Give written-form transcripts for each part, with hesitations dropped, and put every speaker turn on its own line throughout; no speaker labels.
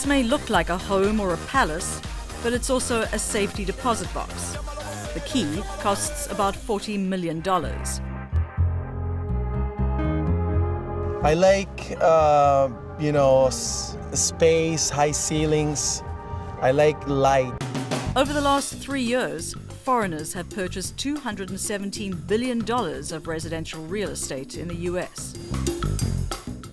This may look like a home or a palace, but it's also a safety deposit box. The key costs about $40 million.
I like, space, high ceilings. I like light.
Over the last 3 years, foreigners have purchased $217 billion of residential real estate in the US.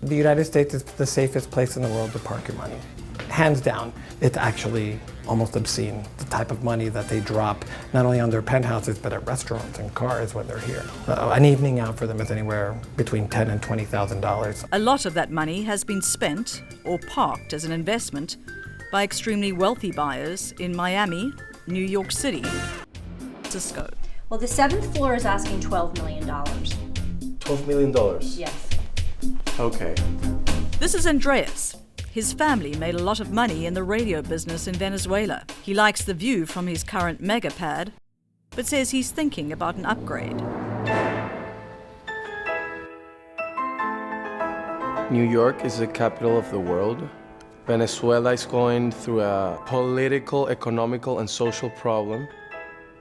The United States is the safest place in the world to park your money. Hands down. It's actually almost obscene, the type of money that they drop, not only on their penthouses, but at restaurants and cars when they're here. An evening out for them is anywhere between $10,000 and $20,000.
A lot of that money has been spent or parked as an investment by extremely wealthy buyers in Miami, New York City, Cisco.
Well, the 7th floor is asking $12 million.
$12 million?
Yes.
Okay.
This is Andreas. His family made a lot of money in the radio business in Venezuela. He likes the view from his current mega pad, but says he's thinking about an upgrade.
New York is the capital of the world. Venezuela is going through a political, economical, and social problem,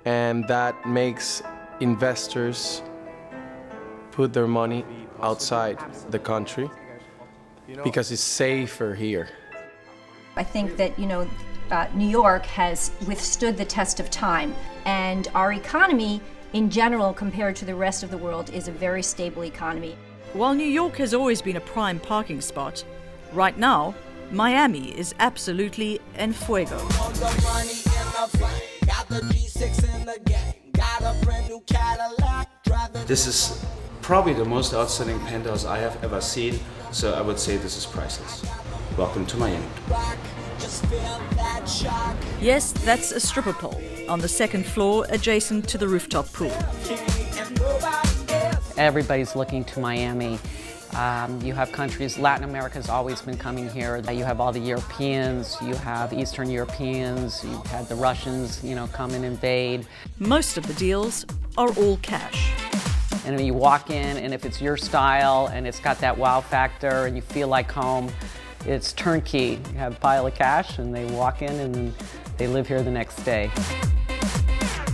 and that makes investors put their money outside the country because it's safer here.
I think that, New York has withstood the test of time, and our economy in general, compared to the rest of the world, is a very stable economy.
While New York has always been a prime parking spot, right now, Miami is absolutely en fuego.
This is probably the most outstanding penthouse I have ever seen, so I would say this is priceless. Welcome to Miami.
Yes, that's a stripper pole on the 2nd floor adjacent to the rooftop pool.
Everybody's looking to Miami. You have countries, Latin America's always been coming here. You have all the Europeans, you have Eastern Europeans, you've had the Russians, come and invade.
Most of the deals are all cash.
And you walk in, and if it's your style and it's got that wow factor and you feel like home, it's turnkey. You have a pile of cash and they walk in and they live here the next day.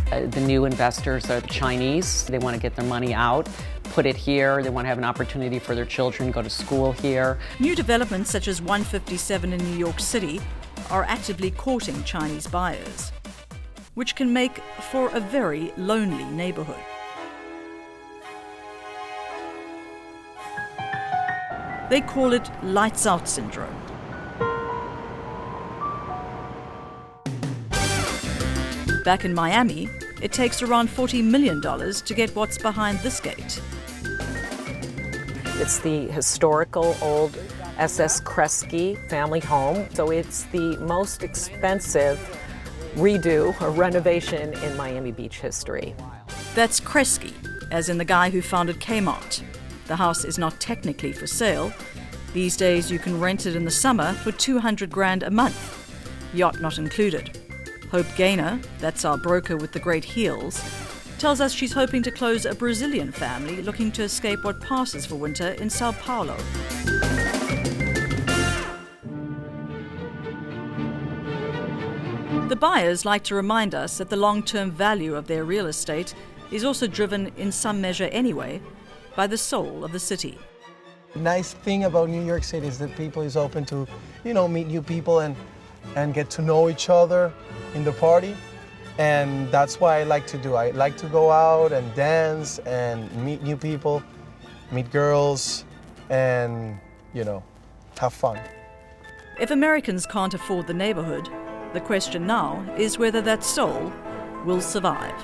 The new investors are the Chinese. They want to get their money out, put it here. They want to have an opportunity for their children, go to school here.
New developments such as 157 in New York City are actively courting Chinese buyers, which can make for a very lonely neighborhood. They call it lights out syndrome. Back in Miami, it takes around $40 million to get what's behind this gate.
It's the historical old SS Kresge family home, so it's the most expensive redo or renovation in Miami Beach history.
That's Kresge, as in the guy who founded Kmart. The house is not technically for sale. These days you can rent it in the summer for $200,000 a month, yacht not included. Hope Gaynor, that's our broker with the great heels, tells us she's hoping to close a Brazilian family looking to escape what passes for winter in Sao Paulo. The buyers like to remind us that the long-term value of their real estate is also driven, in some measure anyway, by the soul of the city.
The nice thing about New York City is that people is open to, meet new people and get to know each other in the party. And that's what I like to do. I like to go out and dance and meet new people, meet girls, and, have fun.
If Americans can't afford the neighborhood, the question now is whether that soul will survive.